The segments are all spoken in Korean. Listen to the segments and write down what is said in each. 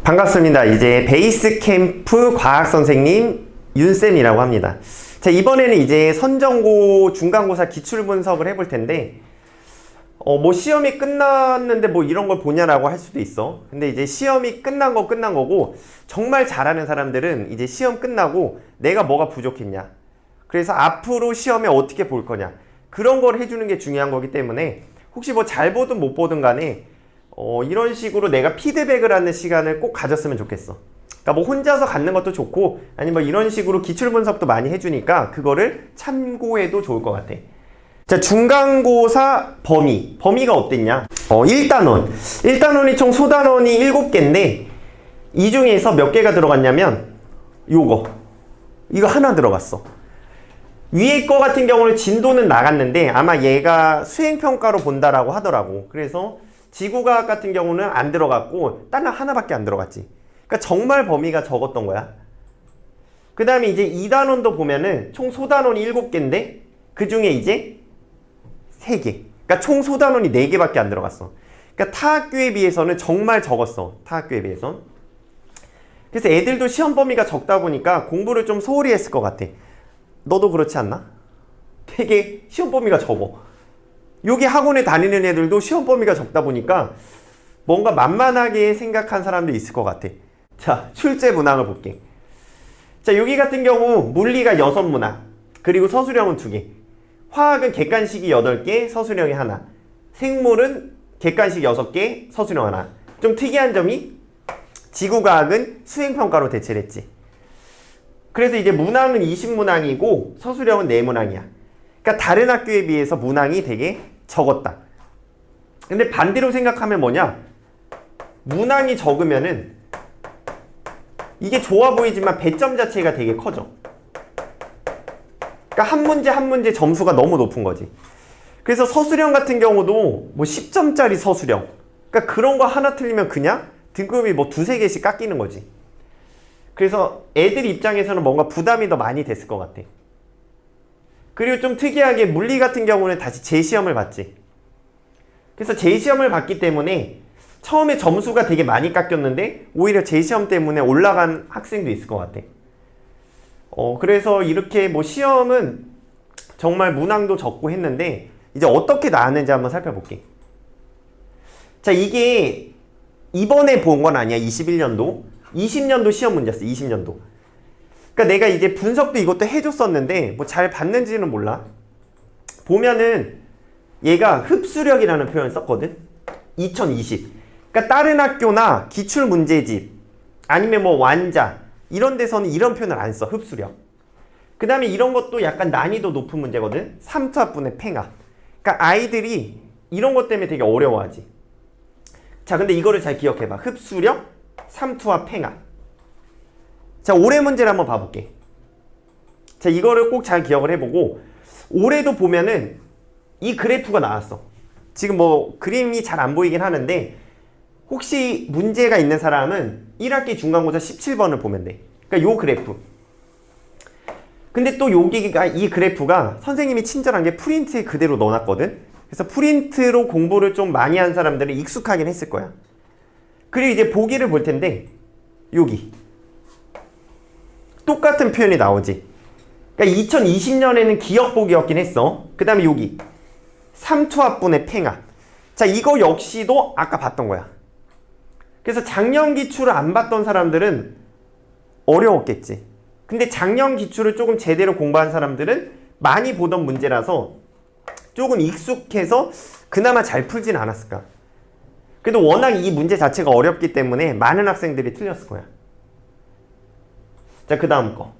반갑습니다. 이제 베이스캠프 과학선생님 윤쌤이라고 합니다. 자, 이번에는 이제 선전고 중간고사 기출분석을 해볼 텐데 뭐 시험이 끝났는데 뭐 이런 걸 보냐라고 할 수도 있어. 근데 이제 시험이 끝난 거고 정말 잘하는 사람들은 이제 시험 끝나고 내가 뭐가 부족했냐, 그래서 앞으로 시험에 어떻게 볼 거냐, 그런 걸 해주는 게 중요한 거기 때문에 혹시 뭐 잘 보든 못 보든 간에 이런 식으로 내가 피드백을 하는 시간을 꼭 가졌으면 좋겠어. 그러니까 뭐 혼자서 갖는 것도 좋고, 아니면 뭐 이런 식으로 기출 분석도 많이 해주니까 그거를 참고해도 좋을 것 같아. 자, 중간고사 범위가 어땠냐? 1단원이 총 소단원이 7개인데 이 중에서 몇 개가 들어갔냐면 이거 하나 들어갔어. 위에 거 같은 경우는 진도는 나갔는데 아마 얘가 수행평가로 본다라고 하더라고. 그래서 지구과학 같은 경우는 안 들어갔고 딱 하나밖에 안 들어갔지. 그러니까 정말 범위가 적었던 거야. 그 다음에 이제 2단원도 보면은 총 소단원이 7개인데 그 중에 이제 3개. 그러니까 총 소단원이 4개밖에 안 들어갔어. 그러니까 타 학교에 비해서는 정말 적었어. 타 학교에 비해서. 그래서 애들도 시험 범위가 적다 보니까 공부를 좀 소홀히 했을 것 같아. 너도 그렇지 않나? 되게 시험 범위가 적어. 여기 학원에 다니는 애들도 시험 범위가 적다 보니까 뭔가 만만하게 생각한 사람도 있을 것 같아. 자, 출제 문항을 볼게. 자, 여기 같은 경우 물리가 6문항, 그리고 서술형은 2개, 화학은 객관식이 8개, 서술형이 하나, 생물은 객관식 6개, 서술형 하나. 좀 특이한 점이 지구과학은 수행평가로 대체를 했지. 그래서 이제 문항은 20문항이고 서술형은 4문항이야. 그러니까 다른 학교에 비해서 문항이 되게 적었다. 근데 반대로 생각하면 뭐냐? 문항이 적으면은 이게 좋아 보이지만 배점 자체가 되게 커져. 그러니까 한 문제 한 문제 점수가 너무 높은 거지. 그래서 서술형 같은 경우도 뭐 10점짜리 서술형, 그러니까 그런 거 하나 틀리면 그냥 등급이 뭐 2~3개씩 깎이는 거지. 그래서 애들 입장에서는 뭔가 부담이 더 많이 됐을 것 같아. 그리고 좀 특이하게 물리 같은 경우는 다시 재시험을 봤지. 그래서 재시험을 봤기 때문에 처음에 점수가 되게 많이 깎였는데 오히려 재시험 때문에 올라간 학생도 있을 것 같아. 그래서 이렇게 뭐 시험은 정말 문항도 적고 했는데 이제 어떻게 나왔는지 한번 살펴볼게. 자, 이게 이번에 본 건 아니야. 21년도 20년도 시험 문제였어. 20년도. 그러니까 내가 이제 분석도 이것도 해줬었는데 뭐 잘 봤는지는 몰라. 보면은 얘가 흡수력이라는 표현을 썼거든. 2020. 그러니까 다른 학교나 기출문제집 아니면 뭐 완자 이런 데서는 이런 표현을 안 써. 흡수력. 그 다음에 이런 것도 약간 난이도 높은 문제거든. 삼투압분의 팽합. 그러니까 아이들이 이런 것 때문에 되게 어려워하지. 자, 근데 이거를 잘 기억해봐. 흡수력, 삼투압, 팽합. 자, 올해 문제를 한번 봐볼게. 자, 이거를 꼭 잘 기억을 해보고, 올해도 보면은 이 그래프가 나왔어. 지금 뭐 그림이 잘 안 보이긴 하는데 혹시 문제가 있는 사람은 1학기 중간고사 17번을 보면 돼. 그러니까 요 그래프. 근데 또 여기가 이 그래프가 선생님이 친절한 게 프린트에 그대로 넣어놨거든. 그래서 프린트로 공부를 좀 많이 한 사람들은 익숙하긴 했을 거야. 그리고 이제 보기를 볼 텐데 여기 똑같은 표현이 나오지. 그러니까 2020년에는 기억보기였긴 했어. 그 다음에 여기 삼투압분의 팽합. 자, 이거 역시도 아까 봤던 거야. 그래서 작년 기출을 안 봤던 사람들은 어려웠겠지. 근데 작년 기출을 조금 제대로 공부한 사람들은 많이 보던 문제라서 조금 익숙해서 그나마 잘 풀진 않았을까. 그래도 워낙 이 문제 자체가 어렵기 때문에 많은 학생들이 틀렸을 거야. 자, 그 다음 거.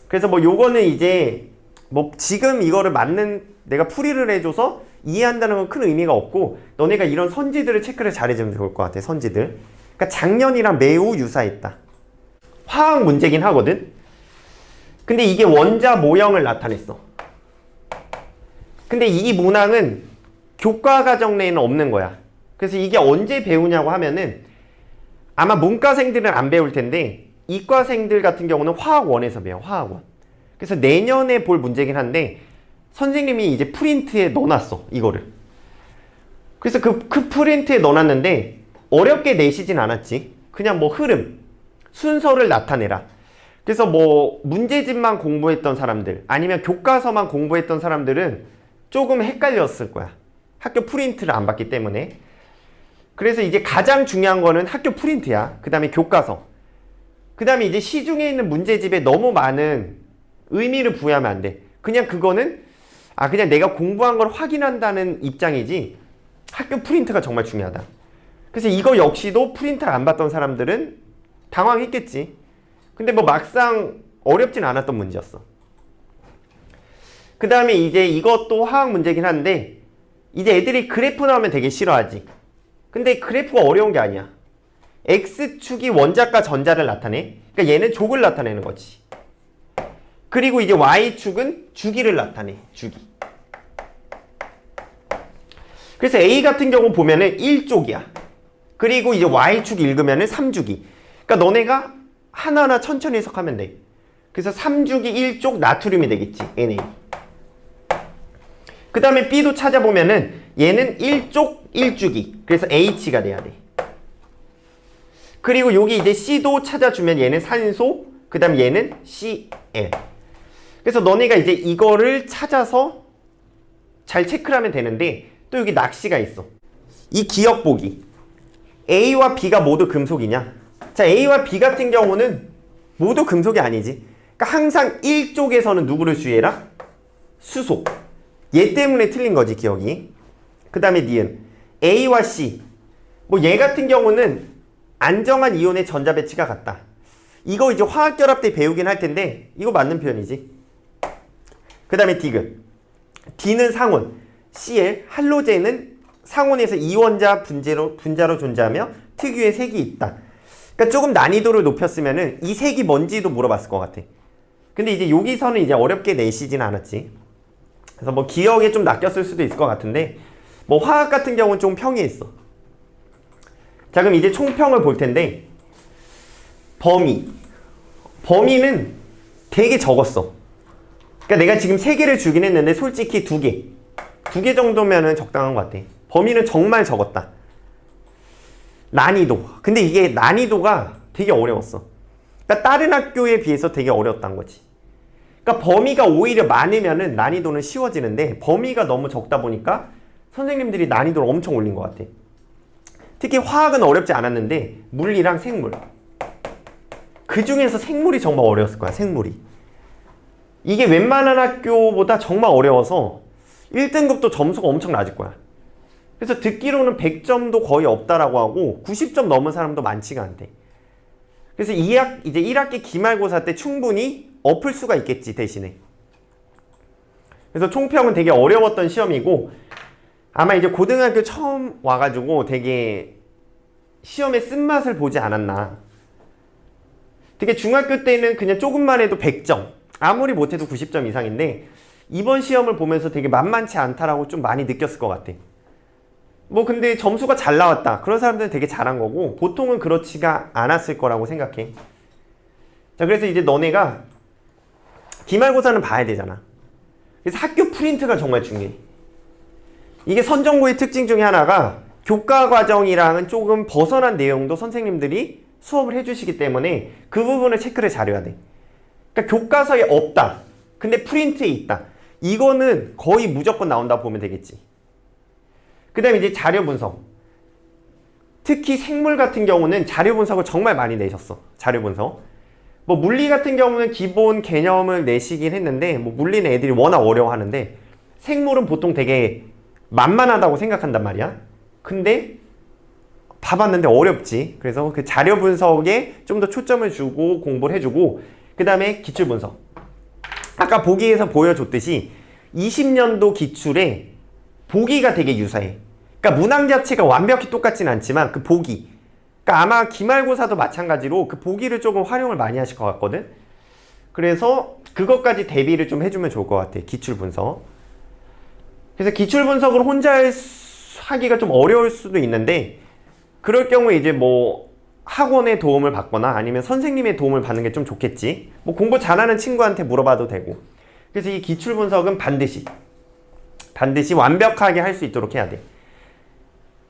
그래서 뭐 요거는 이제 뭐 지금 이거를 내가 풀이를 해줘서 이해한다는 건 큰 의미가 없고 너네가 이런 선지들을 체크를 잘해주면 좋을 것 같아. 선지들. 그러니까 작년이랑 매우 유사했다. 화학 문제긴 하거든. 근데 이게 원자 모형을 나타냈어. 근데 이 문항은 교과과정 내에는 없는 거야. 그래서 이게 언제 배우냐고 하면은 아마 문과생들은 안 배울 텐데 이과생들 같은 경우는 화학원에서 배워. 화학원. 그래서 내년에 볼 문제긴 한데 선생님이 이제 프린트에 넣어놨어. 이거를. 그래서 그 프린트에 넣어놨는데 어렵게 내시진 않았지. 그냥 뭐 흐름, 순서를 나타내라. 그래서 뭐 문제집만 공부했던 사람들 아니면 교과서만 공부했던 사람들은 조금 헷갈렸을 거야. 학교 프린트를 안 봤기 때문에. 그래서 이제 가장 중요한 거는 학교 프린트야. 그 다음에 교과서. 그 다음에 이제 시중에 있는 문제집에 너무 많은 의미를 부여하면 안 돼. 그냥 그거는 그냥 내가 공부한 걸 확인한다는 입장이지 학교 프린트가 정말 중요하다. 그래서 이거 역시도 프린트를 안 봤던 사람들은 당황했겠지. 근데 뭐 막상 어렵진 않았던 문제였어. 그 다음에 이제 이것도 화학 문제긴 한데 이제 애들이 그래프 나오면 되게 싫어하지. 근데 그래프가 어려운 게 아니야. X축이 원자과 전자를 나타내. 그러니까 얘는 족을 나타내는 거지. 그리고 이제 Y축은 주기를 나타내. 주기. 그래서 A 같은 경우 보면은 1족이야. 그리고 이제 Y축 읽으면은 3주기. 그러니까 너네가 하나하나 천천히 해석하면 돼. 그래서 3주기 1족 나트륨이 되겠지. Na. 그 다음에 B도 찾아보면은 얘는 1족 1주기. 그래서 H가 돼야 돼. 그리고 여기 이제 C도 찾아주면 얘는 산소. 그 다음 얘는 Cl. 그래서 너네가 이제 이거를 찾아서 잘 체크를 하면 되는데 또 여기 낚시가 있어. 이 기억 보기. A와 B가 모두 금속이냐? 자, A와 B 같은 경우는 모두 금속이 아니지. 그러니까 항상 1쪽에서는 누구를 주의해라? 수소. 얘 때문에 틀린 거지, 기억이. 그 다음에 니은. A와 C. 뭐 얘 같은 경우는 안정한 이온의 전자 배치가 같다. 이거 이제 화학결합 때 배우긴 할 텐데 이거 맞는 표현이지. 그 다음에 디귿. D는 상온. Cl, 할로젠은 상온에서 이원자 분자로 존재하며 특유의 색이 있다. 그러니까 조금 난이도를 높였으면은 이 색이 뭔지도 물어봤을 것 같아. 근데 이제 여기서는 이제 어렵게 내시진 않았지. 그래서 뭐 기억에 좀 낚였을 수도 있을 것 같은데 뭐 화학 같은 경우는 좀 평이했어. 자, 그럼 이제 총평을 볼 텐데 범위는 되게 적었어. 그러니까 내가 지금 3개를 주긴 했는데 솔직히 2개 정도면은 적당한 것 같아. 범위는 정말 적었다. 난이도. 근데 이게 난이도가 되게 어려웠어. 그러니까 다른 학교에 비해서 되게 어려웠다는 거지. 그러니까 범위가 오히려 많으면은 난이도는 쉬워지는데 범위가 너무 적다 보니까 선생님들이 난이도를 엄청 올린 것 같아. 특히 화학은 어렵지 않았는데 물리랑 생물. 그 중에서 생물이 정말 어려웠을 거야. 생물이. 이게 웬만한 학교보다 정말 어려워서 1등급도 점수가 엄청 낮을 거야. 그래서 듣기로는 100점도 거의 없다라고 하고 90점 넘은 사람도 많지가 않대. 그래서 이제 1학기 기말고사 때 충분히 엎을 수가 있겠지, 대신에. 그래서 총평은 되게 어려웠던 시험이고 아마 이제 고등학교 처음 와가지고 되게 시험의 쓴맛을 보지 않았나. 되게 중학교 때는 그냥 조금만 해도 100점, 아무리 못해도 90점 이상인데 이번 시험을 보면서 되게 만만치 않다라고 좀 많이 느꼈을 것 같아. 뭐 근데 점수가 잘 나왔다. 그런 사람들은 되게 잘한 거고 보통은 그렇지가 않았을 거라고 생각해. 자, 그래서 이제 너네가 기말고사는 봐야 되잖아. 그래서 학교 프린트가 정말 중요해. 이게 선전고의 특징 중에 하나가 교과 과정이랑은 조금 벗어난 내용도 선생님들이 수업을 해주시기 때문에 그 부분을 체크를 잘해야 돼. 그러니까 교과서에 없다. 근데 프린트에 있다. 이거는 거의 무조건 나온다고 보면 되겠지. 그 다음에 이제 자료 분석. 특히 생물 같은 경우는 자료 분석을 정말 많이 내셨어. 자료 분석. 뭐 물리 같은 경우는 기본 개념을 내시긴 했는데 뭐 물리는 애들이 워낙 어려워하는데 생물은 보통 되게 만만하다고 생각한단 말이야. 근데 봐봤는데 어렵지. 그래서 그 자료 분석에 좀 더 초점을 주고 공부를 해주고 그 다음에 기출 분석. 아까 보기에서 보여줬듯이 20년도 기출에 보기가 되게 유사해. 그러니까 문항 자체가 완벽히 똑같진 않지만 그 보기. 그러니까 아마 기말고사도 마찬가지로 그 보기를 조금 활용을 많이 하실 것 같거든. 그래서 그것까지 대비를 좀 해주면 좋을 것 같아. 기출 분석. 그래서 기출 분석을 혼자 하기가 좀 어려울 수도 있는데 그럴 경우에 이제 뭐 학원의 도움을 받거나 아니면 선생님의 도움을 받는 게 좀 좋겠지. 뭐 공부 잘하는 친구한테 물어봐도 되고. 그래서 이 기출 분석은 반드시 완벽하게 할 수 있도록 해야 돼.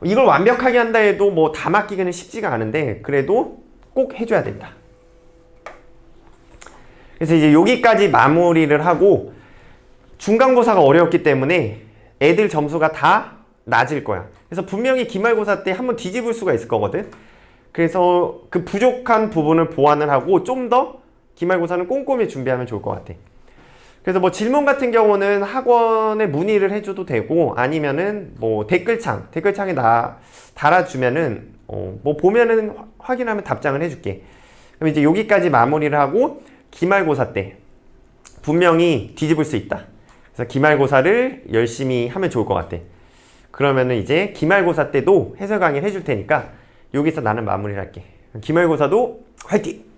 이걸 완벽하게 한다 해도 뭐 다 맡기기는 쉽지가 않은데 그래도 꼭 해줘야 된다. 그래서 이제 여기까지 마무리를 하고 중간고사가 어려웠기 때문에 애들 점수가 다 낮을 거야. 그래서 분명히 기말고사 때 한번 뒤집을 수가 있을 거거든. 그래서 그 부족한 부분을 보완을 하고 좀 더 기말고사는 꼼꼼히 준비하면 좋을 것 같아. 그래서 뭐 질문 같은 경우는 학원에 문의를 해줘도 되고 아니면은 뭐 댓글창에 달아주면은 뭐 보면은 확인하면 답장을 해줄게. 그럼 이제 여기까지 마무리를 하고 기말고사 때 분명히 뒤집을 수 있다. 그래서 기말고사를 열심히 하면 좋을 것 같아. 그러면은 이제 기말고사 때도 해설 강의를 해줄 테니까 여기서 나는 마무리를 할게. 기말고사도 화이팅!